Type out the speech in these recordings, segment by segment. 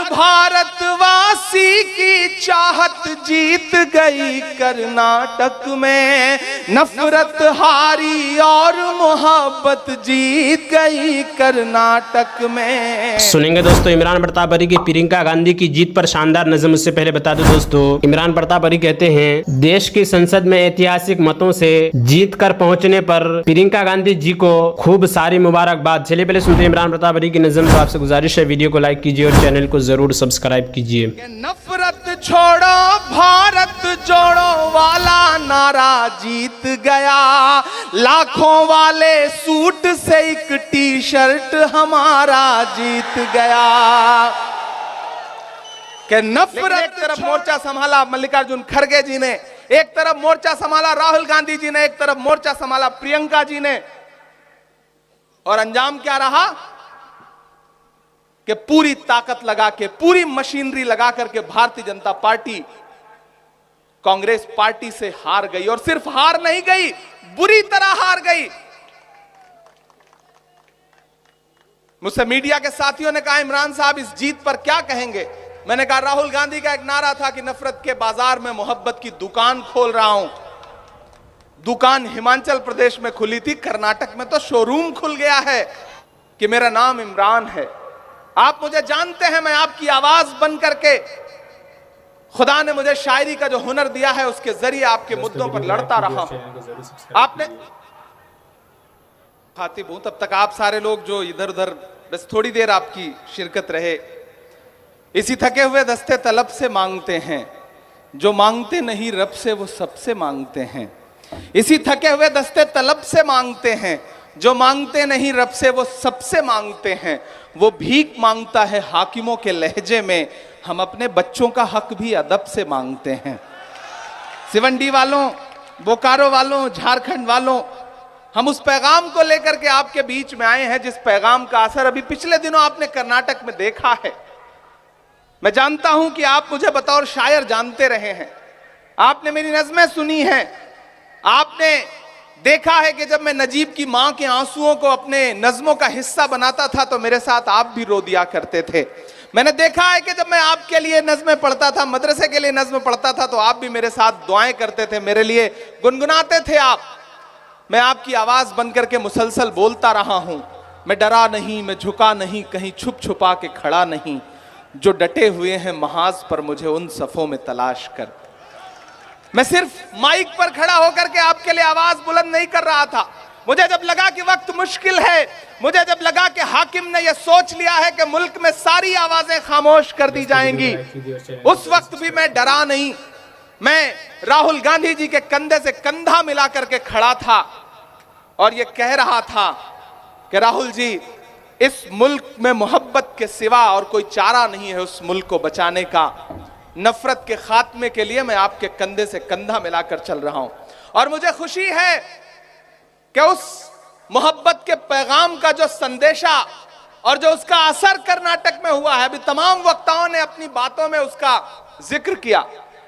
भारतवासी की चाहत जीत गई कर्नाटक में, नफरत हारी और मोहब्बत जीत गई कर्नाटक में। सुनेंगे दोस्तों इमरान प्रतापरी की प्रियंका गांधी की जीत पर शानदार नज़म। उससे पहले बता दूं दोस्तों, इमरान प्रतापरी कहते हैं देश की संसद में ऐतिहासिक मतों से जीत कर पहुंचने पर प्रियंका गांधी जी को खूब सारी मुबारकबाद। चलिए पहले सुनते हैं इमरान प्रतापरी की नज़म। तो आपसे गुजारिश है वीडियो को लाइक कीजिए और चैनल को जरूर सब्सक्राइब कीजिए। नफरत छोड़ो भारत जोड़ो वाला नारा जीत गया, लाखों वाले सूट से एक टी शर्ट हमारा जीत गया। कि नफरत एक तरफ मोर्चा संभाला मल्लिकार्जुन खड़गे जी ने, एक तरफ मोर्चा संभाला राहुल गांधी जी ने, एक तरफ मोर्चा संभाला प्रियंका जी ने, और अंजाम क्या रहा कि पूरी ताकत लगा के, पूरी मशीनरी लगा करके भारतीय जनता पार्टी कांग्रेस पार्टी से हार गई। और सिर्फ हार नहीं गई, बुरी तरह हार गई। मुझसे मीडिया के साथियों ने कहा इमरान साहब इस जीत पर क्या कहेंगे। मैंने कहा राहुल गांधी का एक नारा था कि नफरत के बाजार में मोहब्बत की दुकान खोल रहा हूं। दुकान हिमाचल प्रदेश में खुली थी, कर्नाटक में तो शोरूम खुल गया है कि मेरा नाम इमरान है। आप मुझे जानते हैं, मैं आपकी आवाज बन करके, खुदा ने मुझे शायरी का जो हुनर दिया है उसके जरिए आपके मुद्दों पर लड़ता रहा हूं। आपने खातिब हूं, तब तक आप सारे लोग जो इधर उधर, बस थोड़ी देर आपकी शिरकत रहे। इसी थके हुए दस्ते तलब से मांगते हैं, जो मांगते नहीं रब से वो सबसे मांगते हैं। इसी थके हुए दस्ते तलब से मांगते हैं, जो मांगते नहीं रब से वो सबसे मांगते हैं। वो भीख मांगता है हाकिमों के लहजे में, हम अपने बच्चों का हक भी अदब से मांगते हैं। सिवंडी वालों, बोकारो वालों, झारखंड वालों, हम उस पैगाम को लेकर के आपके बीच में आए हैं जिस पैगाम का असर अभी पिछले दिनों आपने कर्नाटक में देखा है। मैं जानता हूं कि आप मुझे बतौर शायर जानते रहे हैं, आपने मेरी नज़में सुनी हैं, आपने देखा है कि जब मैं नजीब की मां के आंसुओं को अपने नज़मों का हिस्सा बनाता था तो मेरे साथ आप भी रो दिया करते थे। मैंने देखा है कि जब मैं आपके लिए नज़में पढ़ता था, मदरसे के लिए नज़में पढ़ता था, तो आप भी मेरे साथ दुआएं करते थे, मेरे लिए गुनगुनाते थे आप। मैं आपकी आवाज बनकर के मुसलसल बोलता रहा हूं। मैं डरा नहीं, मैं झुका नहीं, कहीं छुप छुपा के खड़ा नहीं, जो डटे हुए हैं महाज पर मुझे उन सफों में तलाश कर। मैं सिर्फ माइक पर खड़ा होकर के आपके लिए आवाज बुलंद नहीं कर रहा था। मुझे जब लगा कि वक्त मुश्किल है, मुझे जब लगा कि हाकिम ने यह सोच लिया है कि मुल्क में सारी आवाजें खामोश कर दी जाएंगी, उस वक्त भी मैं डरा नहीं। मैं राहुल गांधी जी के कंधे से कंधा मिला करके खड़ा था और यह कह रहा था कि राहुल जी, इस मुल्क में मोहब्बत के सिवा और कोई चारा नहीं है उस मुल्क को बचाने का। नफरत के खात्मे के लिए मैं आपके कंधे से कंधा मिलाकर चल रहा हूं। और मुझे खुशी है कि उस मोहब्बत के पैगाम का जो संदेशा और जो उसका असर कर्नाटक में हुआ है, अभी तमाम वक्ताओं ने अपनी बातों में उसका जिक्र किया।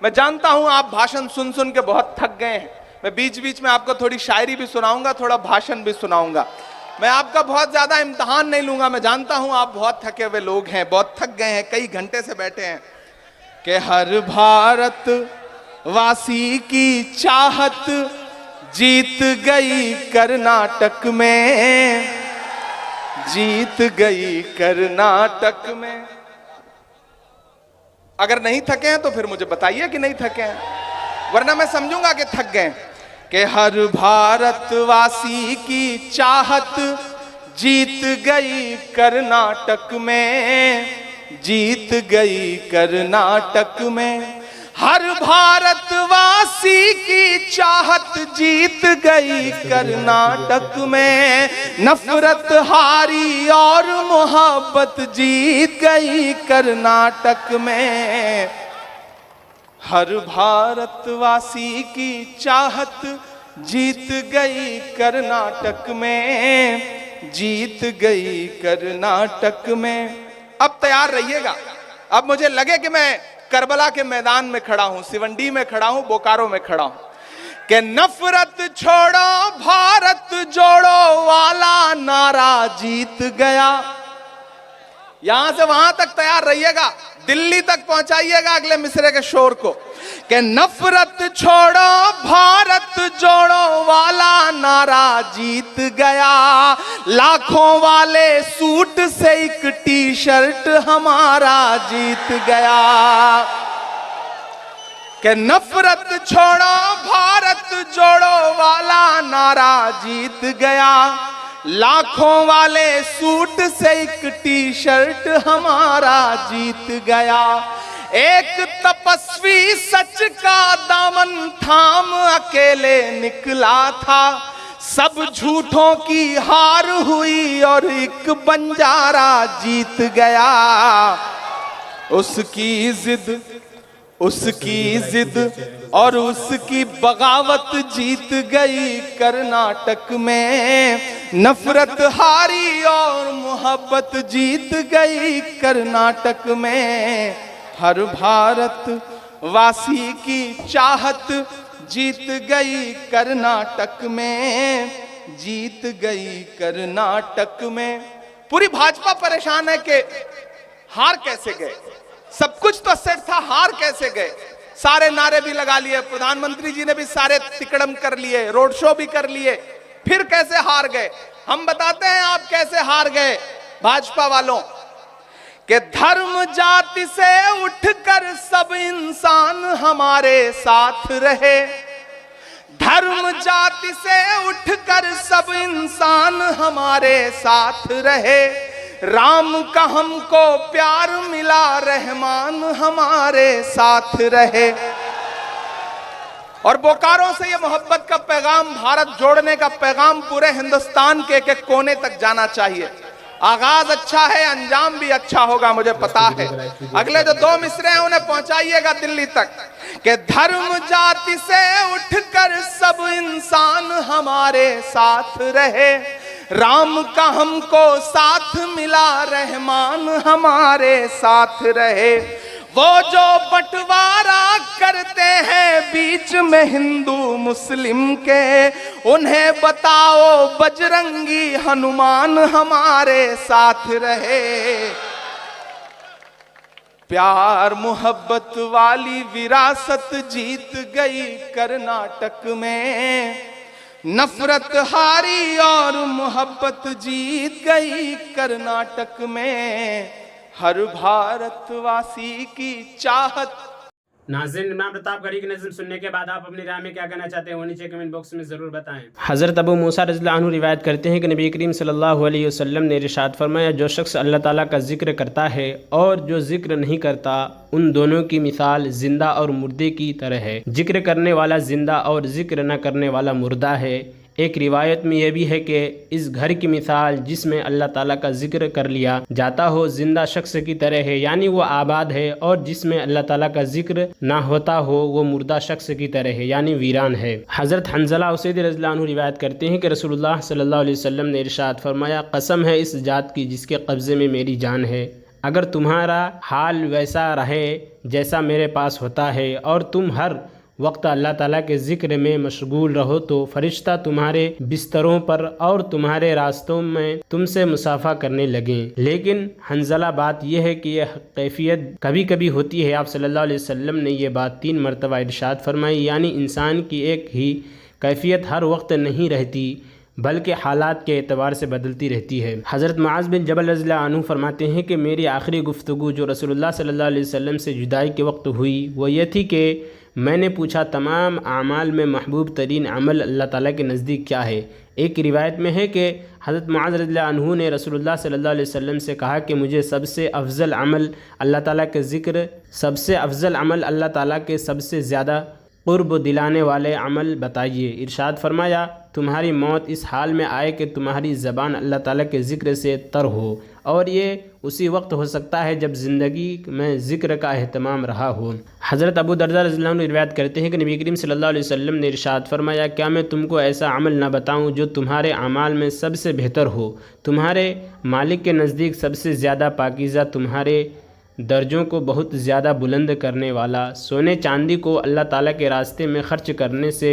मैं जानता हूं आप भाषण सुन सुन के बहुत थक गए हैं। मैं बीच बीच में आपको थोड़ी शायरी भी सुनाऊंगा, थोड़ा भाषण भी सुनाऊंगा। मैं आपका बहुत ज्यादा इम्तिहान नहीं लूंगा। मैं जानता हूं आप बहुत थके हुए लोग हैं, बहुत थक गए हैं, कई घंटे से बैठे हैं। कि हर भारत वासी की चाहत जीत गई कर्नाटक में, जीत गई कर्नाटक में। अगर नहीं थके हैं तो फिर मुझे बताइए कि नहीं थके हैं, वरना मैं समझूंगा कि थक गए। कि हर भारतवासी की चाहत जीत गई कर्नाटक में, जीत गई कर्नाटक में। हर भारतवासी की चाहत जीत गई कर्नाटक में, नफरत हारी और मोहब्बत जीत गई कर्नाटक में। हर भारतवासी की चाहत जीत गई कर्नाटक में, जीत गई कर्नाटक में। अब तैयार रहिएगा। अब मुझे लगे कि मैं करबला के मैदान में खड़ा हूं, सिवंडी में खड़ा हूं, बोकारो में खड़ा हूं। कि नफरत छोड़ो भारत जोड़ो वाला नारा जीत गया, यहां से वहां तक तैयार रहिएगा, दिल्ली तक पहुंचाइएगा अगले मिसरे के शोर को कि नफरत छोड़ो भारत जोड़ो वाला नारा जीत गया, लाखों वाले सूट से एक टी शर्ट हमारा जीत गया। कि नफरत छोड़ो भारत जोड़ो वाला नारा जीत गया, लाखों वाले सूट से एक टी शर्ट हमारा जीत गया। एक तपस्वी सच का दामन थाम अकेले निकला था, सब झूठों की हार हुई और एक बंजारा जीत गया। उसकी जिद और उसकी बगावत जीत गई कर्नाटक में, नफरत हारी और मोहब्बत जीत गई कर्नाटक में। हर भारत वासी की चाहत जीत गई कर्नाटक में, जीत गई कर्नाटक में। पूरी भाजपा परेशान है कि हार कैसे गए, सब कुछ तो सेट था, हार कैसे गए। सारे नारे भी लगा लिए, प्रधानमंत्री जी ने भी सारे तिकड़म कर लिए, रोड शो भी कर लिए, फिर कैसे हार गए। हम बताते हैं आप कैसे हार गए भाजपा वालों, कि धर्म जाति से उठकर सब इंसान हमारे साथ रहे, धर्म जाति से उठकर सब इंसान हमारे साथ रहे। राम का हमको प्यार मिला, रहमान हमारे साथ रहे। और बोकारो से ये मोहब्बत का पैगाम, भारत जोड़ने का पैगाम पूरे हिंदुस्तान के एक कोने तक जाना चाहिए। आगाज अच्छा है, अंजाम भी अच्छा होगा, मुझे पता है। अगले जो 2 मिसरे हैं उन्हें पहुंचाइएगा दिल्ली तक कि धर्म जाति से उठकर सब इंसान हमारे साथ रहे, राम का हमको साथ मिला, रहमान हमारे साथ रहे। वो जो बंटवारा करते हैं बीच में हिंदू मुस्लिम के, उन्हें बताओ बजरंगी हनुमान हमारे साथ रहे। प्यार मोहब्बत वाली विरासत जीत गई कर्नाटक में, नफरत हारी और मोहब्बत जीत गई कर्नाटक में। हर भारतवासी की चाहत। नाज़रीन, इमरान प्रतापगढ़ी की नज़्म सुनने के बाद आप अपनी राय में क्या कहना चाहते हैं वो नीचे कमेंट बॉक्स में ज़रूर बताएं। हज़रत अबू मूसा रज़ियल्लाहु अन्हु रिवायत करते हैं कि नबी करीम सल्लल्लाहु अलैहि वसल्लम ने इरशाद फरमाया, जो शख्स अल्लाह ताला का जिक्र करता है और जो जिक्र नहीं करता, उन दोनों की मिसाल जिंदा और मुर्दे की तरह है। जिक्र करने वाला जिंदा और जिक्र न करने वाला मुर्दा है। एक रिवायत में यह भी है कि इस घर की मिसाल जिसमें अल्लाह ताला का जिक्र कर लिया जाता हो जिंदा शख्स की तरह है, यानी वो आबाद है, और जिसमें अल्लाह ताला का जिक्र ना होता हो वो मुर्दा शख्स की तरह है, यानी वीरान है। हज़रत हंज़ला उसैदी रज़ियल्लाहु अन्हु रिवायत करते हैं कि रसूलुल्लाह सल्लल्लाहु अलैहि वसल्लम ने इरशाद फरमाया, कसम है इस जात की जिसके कब्ज़े में मेरी जान है, अगर तुम्हारा हाल वैसा रहे जैसा मेरे पास होता है और तुम हर वक्त अल्लाह ताला के ज़िक्र में मशगूल रहो तो फरिश्ता तुम्हारे बिस्तरों पर और तुम्हारे रास्तों में तुमसे मुसाफा करने लगें। लेकिन हंज़ला बात यह है कि यह कैफियत कभी कभी होती है। आप सल्लल्लाहु अलैहि वसल्लम ने यह बात 3 मरतबा इरशाद फरमाई, यानी इंसान की एक ही कैफियत हर वक्त नहीं रहती बल्कि हालात के एतबार से बदलती रहती है। हज़रत मुआज़ बिन जबल रज़ियल्लाहु अन्हु फरमाते हैं कि मेरी आखिरी गुफ्तगू जो रसूलुल्लाह सल्लल्लाहु अलैहि वसल्लम से जुदाई के वक्त हुई वो ये थी कि मैंने पूछा तमाम आमाल में महबूब तरीन अमल अल्लाह ताला के नज़दीक क्या है। एक रिवायत में है कि हज़रत मुआज़ रज़ियल्लाहु अन्हु ने रसूलुल्लाह सल्लल्लाहु अलैहि वसल्लम से कहा कि मुझे सबसे अफजल अमल अल्लाह ताला के ज़िक्र, सबसे अफजल अमल अल्लाह ताला के सबसे ज़्यादा क़ुर्ब दिलाने वाले अमल बताइए। इरशाद फरमाया, तुम्हारी मौत इस हाल में आए कि तुम्हारी ज़बान अल्लाह ताला के ज़िक्र से तर हो, और ये उसी वक्त हो सकता है जब ज़िंदगी में ज़िक्र का अहतमाम रहा हो। हज़रत अबू दरदा रज़ियल्लाहु अन्हु रिवायत करते हैं कि नबी करीम सल्लल्लाहु अलैहि वसल्लम ने इरशाद फरमाया, क्या मैं तुमको ऐसा अमल न बताऊं जो तुम्हारे अमाल में सबसे बेहतर हो, तुम्हारे मालिक के नज़दीक सबसे ज़्यादा पाकीज़ा, तुम्हारे दर्जों को बहुत ज़्यादा बुलंद करने वाला। सोने चांदी को अल्लाह ताला के रास्ते में ख़र्च करने से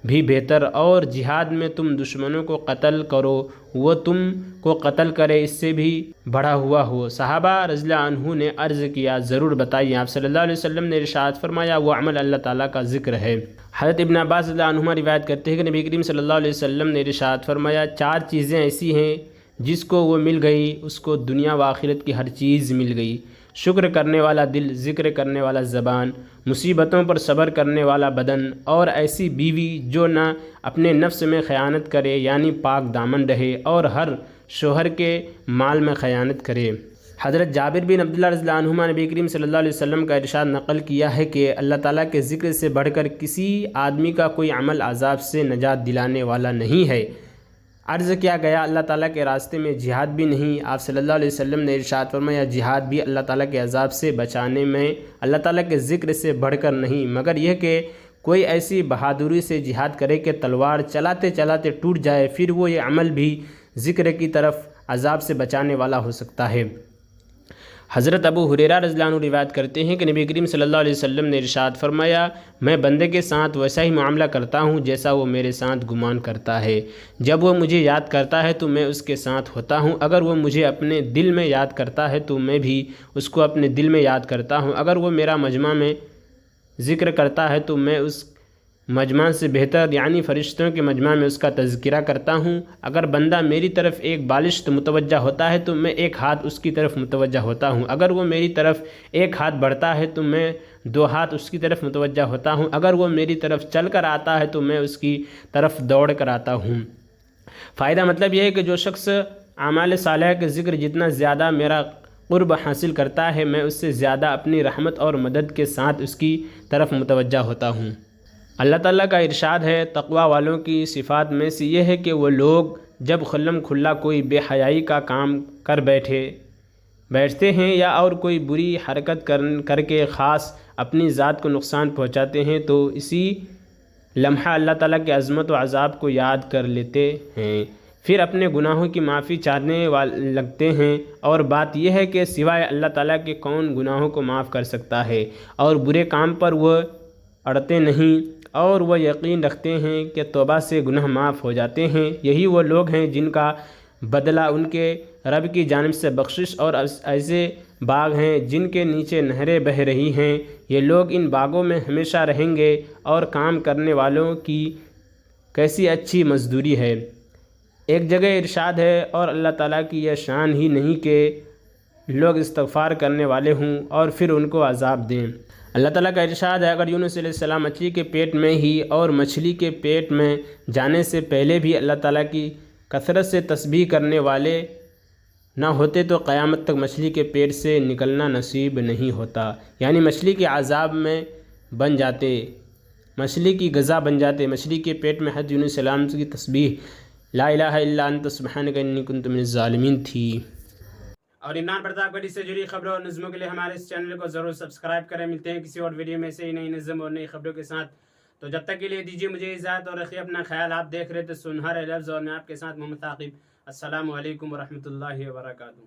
भी बेहतर, और जिहाद में तुम दुश्मनों को कत्ल करो, वो तुम को कत्ल करे, इससे भी बढ़ा हुआ हो। सहाबा रज़ियल्लाहु अन्हु ने अर्ज़ किया, ज़रूर बताइए। आप सल्लल्लाहु अलैहि वसल्लम ने इरशाद फरमाया, वो अमल अल्लाह ताला का ज़िक्र है। हज़रत इब्न अब्बास रज़ियल्लाहु अन्हुमा रिवायत करते हैं कि नबी करीम सल्लल्लाहु अलैहि वसल्लम ने इरशाद फरमाया, 4 चीज़ें ऐसी हैं जिसको वो मिल गई उसको दुनिया व आखिरत की हर चीज़ मिल गई। शुक्र करने वाला दिल, ज़िक्र करने वाला ज़बान, मुसीबतों पर सब्र करने वाला बदन, और ऐसी बीवी जो ना अपने नफ्स में ख़यानत करे यानी पाक दामन रहे और हर शोहर के माल में ख़यानत करे। हज़रत जाबिर बिन अब्दुल्लाह रज़ियल्लाहु अन्हुमा नबी करीम सल्लल्लाहु अलैहि वसल्लम का इरशाद नक़ल किया है कि अल्लाह ताला के ज़िक्र से बढ़कर किसी आदमी का कोई अमल अज़ाब से नजात दिलाने वाला नहीं है। अर्ज़ किया गया, अल्लाह ताला के रास्ते में जिहाद भी नहीं? आप सल्लल्लाहु अलैहि वसल्लम ने इरशाद फरमाया, जिहाद भी अल्लाह ताला के अज़ाब से बचाने में अल्लाह ताला के ज़िक्र से बढ़कर नहीं, मगर यह कि कोई ऐसी बहादुरी से जिहाद करे कि तलवार चलाते चलाते टूट जाए, फिर वो ये अमल भी ज़िक्र की तरफ अज़ाब से बचाने वाला हो सकता है। हज़रत अबू हुरैरा रज़ियल्लाहु अन्हु रिवायत करते हैं कि नबी करीम सल्लल्लाहु अलैहि वसल्लम ने इरशाद फरमाया, मैं बंदे के साथ वैसा ही मामला करता हूँ जैसा वो मेरे साथ गुमान करता है। जब वो मुझे याद करता है तो मैं उसके साथ होता हूँ, अगर वो मुझे अपने दिल में याद करता है तो मैं भी उसको अपने दिल में याद करता हूँ, अगर वो मेरा मजमा में ज़िक्र करता है तो मैं उस मजमा से बेहतर यानी फ़रिश्तों के मजमा में उसका तज़किरा करता हूँ। अगर बंदा मेरी तरफ़ एक बालिश मुतवज्जा होता है तो मैं एक हाथ उसकी तरफ मुतवज्जा होता हूँ, अगर वो मेरी तरफ़ एक हाथ बढ़ता है तो मैं 2 हाथ उसकी तरफ मुतवज्जा होता हूँ, अगर वो मेरी तरफ़ चल कर आता है तो मैं उसकी तरफ दौड़ कर आता हूँ। फ़ायदा मतलब यह है कि जो शख्स आमाल सालेह के ज़िक्र जितना ज़्यादा मेरा क़ुर्ब हासिल करता है, मैं उससे ज़्यादा अपनी रहमत और मदद के साथ उसकी तरफ मुतवज्जा होता हूँ। अल्लाह ताला का इरशाद है, तक़वा वालों की सिफ़ात में से ये है कि वो लोग जब खुल्लम खुल्ला कोई बेहयाई का काम कर बैठते हैं या और कोई बुरी हरकत करके ख़ास अपनी ज़ात को नुकसान पहुँचाते हैं तो इसी लम्हा अल्लाह ताला के अज़मत व अज़ाब को याद कर लेते हैं, फिर अपने गुनाहों की माफ़ी चाहने लगते हैं। और बात यह है कि सिवाय अल्लाह ताला के कौन गुनाहों को माफ़ कर सकता है, और बुरे काम पर वह अड़ते नहीं और वह यकीन रखते हैं कि तौबा से गुनाह माफ़ हो जाते हैं। यही वो लोग हैं जिनका बदला उनके रब की जानिब से बख्शिश और ऐसे बाग हैं जिनके नीचे नहरें बह रही हैं। ये लोग इन बागों में हमेशा रहेंगे, और काम करने वालों की कैसी अच्छी मजदूरी है। एक जगह इरशाद है, और अल्लाह ताला की यह शान ही नहीं कि लोग इस्तग़फ़ार करने वाले हों और फिर उनको अज़ाब दें। अल्लाह ताला का इरशाद है, अगर यूनुस अलैहिस्सलाम मछली के पेट में ही और मछली के पेट में जाने से पहले भी अल्लाह ताला की कसरत से तस्बीह करने वाले ना होते तो क़यामत तक मछली के पेट से निकलना नसीब नहीं होता। यानी मछली के अज़ाब में बन जाते, मछली की गज़ा बन जाते। मछली के पेट में हज़रत यूनुस अलैहिस्सलाम की तस्बीह ला इलाहा इल्ला अंत सुब्हानका इन्नी कुन्तु मिनज़ ज़ालिमीन थी। और इमरान प्रतापगढ़ी से जुड़ी खबरों और नज़्मों के लिए हमारे इस चैनल को ज़रूर सब्सक्राइब करें। मिलते हैं किसी और वीडियो में से ही नई नज़्म और नई खबरों के साथ। तो जब तक के लिए दीजिए मुझे इजाज़त और रखिए अपना ख्याल। आप देख रहे थे सुनहरे लफ्ज़ और मैं आपके साथ मोहम्मद आकिब। अस्सलामु अलैकुम व रहमतुल्लाहि व बरकातुहू।